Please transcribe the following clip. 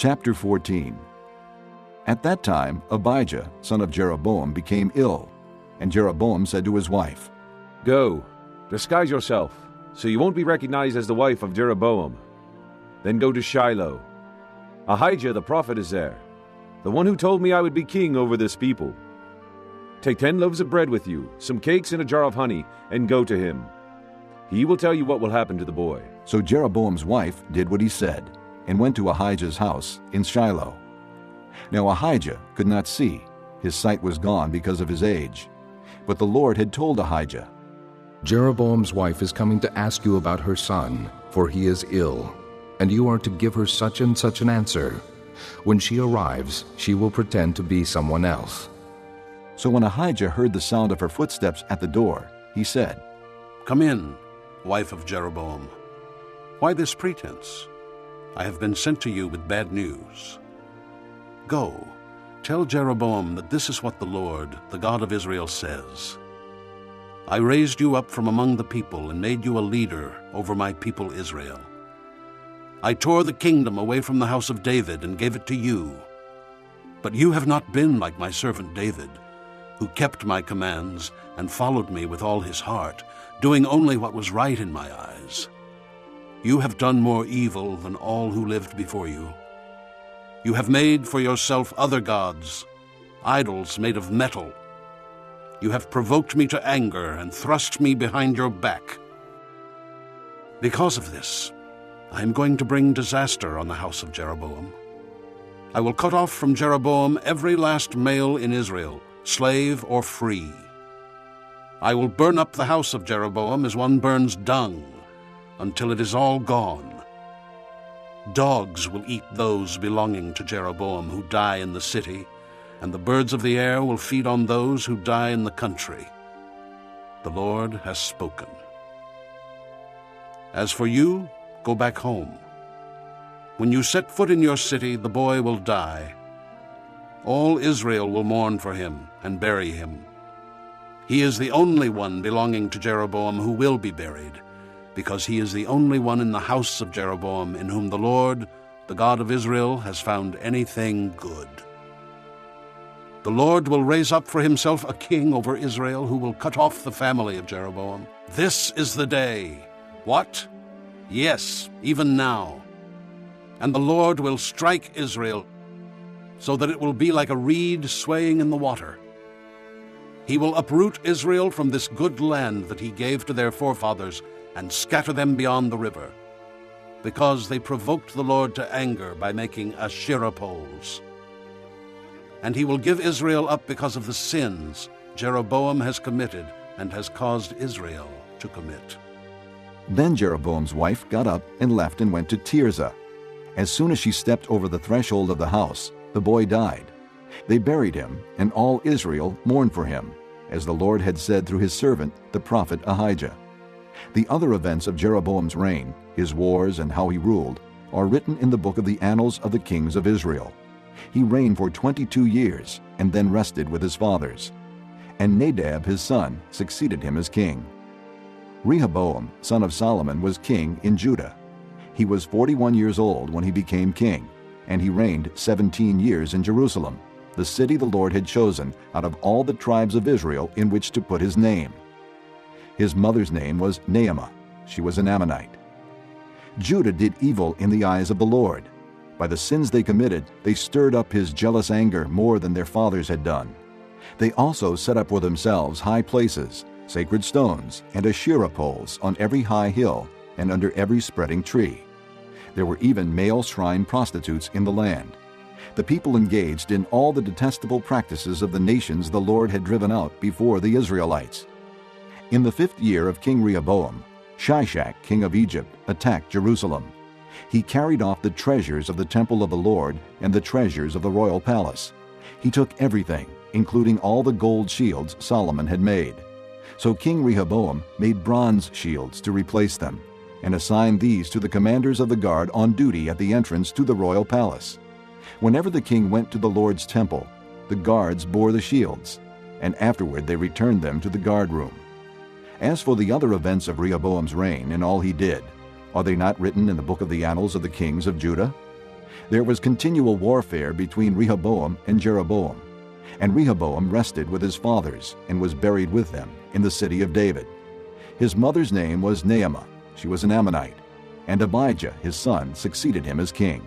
Chapter 14. At that time Abijah, son of Jeroboam, became ill, and Jeroboam said to his wife, "Go, disguise yourself, so you won't be recognized as the wife of Jeroboam. Then go to Shiloh. Ahijah the prophet is there, the one who told me I would be king over this people. Take 10 loaves of bread with you, some cakes and a jar of honey, and go to him. He will tell you what will happen to the boy." So Jeroboam's wife did what he said, and went to Ahijah's house in Shiloh. Now Ahijah could not see; his sight was gone because of his age. But the Lord had told Ahijah, "Jeroboam's wife is coming to ask you about her son, for he is ill, and you are to give her such and such an answer. When she arrives, she will pretend to be someone else." So when Ahijah heard the sound of her footsteps at the door, he said, "Come in, wife of Jeroboam. Why this pretense? I have been sent to you with bad news. Go, tell Jeroboam that this is what the Lord, the God of Israel, says. I raised you up from among the people and made you a leader over my people Israel. I tore the kingdom away from the house of David and gave it to you. But you have not been like my servant David, who kept my commands and followed me with all his heart, doing only what was right in my eyes. You have done more evil than all who lived before you. You have made for yourself other gods, idols made of metal. You have provoked me to anger and thrust me behind your back. Because of this, I am going to bring disaster on the house of Jeroboam. I will cut off from Jeroboam every last male in Israel, slave or free. I will burn up the house of Jeroboam as one burns dung, until it is all gone. Dogs will eat those belonging to Jeroboam who die in the city, and the birds of the air will feed on those who die in the country. The Lord has spoken. As for you, go back home. When you set foot in your city, the boy will die. All Israel will mourn for him and bury him. He is the only one belonging to Jeroboam who will be buried, because he is the only one in the house of Jeroboam in whom the Lord, the God of Israel, has found anything good. The Lord will raise up for himself a king over Israel who will cut off the family of Jeroboam. This is the day." What? Yes, even now. "And the Lord will strike Israel, so that it will be like a reed swaying in the water. He will uproot Israel from this good land that he gave to their forefathers and scatter them beyond the river, because they provoked the Lord to anger by making Asherah poles. And he will give Israel up because of the sins Jeroboam has committed and has caused Israel to commit." Then Jeroboam's wife got up and left and went to Tirzah. As soon as she stepped over the threshold of the house, the boy died. They buried him, and all Israel mourned for him, as the Lord had said through his servant, the prophet Ahijah. The other events of Jeroboam's reign, his wars and how he ruled, are written in the book of the annals of the kings of Israel. He reigned for 22 years, and then rested with his fathers. And Nadab his son succeeded him as king. Rehoboam, son of Solomon, was king in Judah. He was 41 years old when he became king, and he reigned 17 years in Jerusalem, the city the Lord had chosen out of all the tribes of Israel in which to put his name. His mother's name was Naamah. She was an Ammonite. Judah did evil in the eyes of the Lord. By the sins they committed, they stirred up his jealous anger more than their fathers had done. They also set up for themselves high places, sacred stones, and Asherah poles on every high hill and under every spreading tree. There were even male shrine prostitutes in the land. The people engaged in all the detestable practices of the nations the Lord had driven out before the Israelites. In the 5th year of King Rehoboam, Shishak, king of Egypt, attacked Jerusalem. He carried off the treasures of the temple of the Lord and the treasures of the royal palace. He took everything, including all the gold shields Solomon had made. So King Rehoboam made bronze shields to replace them, and assigned these to the commanders of the guard on duty at the entrance to the royal palace. Whenever the king went to the Lord's temple, the guards bore the shields, and afterward they returned them to the guard room. As for the other events of Rehoboam's reign and all he did, are they not written in the book of the annals of the kings of Judah? There was continual warfare between Rehoboam and Jeroboam. And Rehoboam rested with his fathers and was buried with them in the city of David. His mother's name was Naamah. She was an Ammonite. And Abijah, his son, succeeded him as king.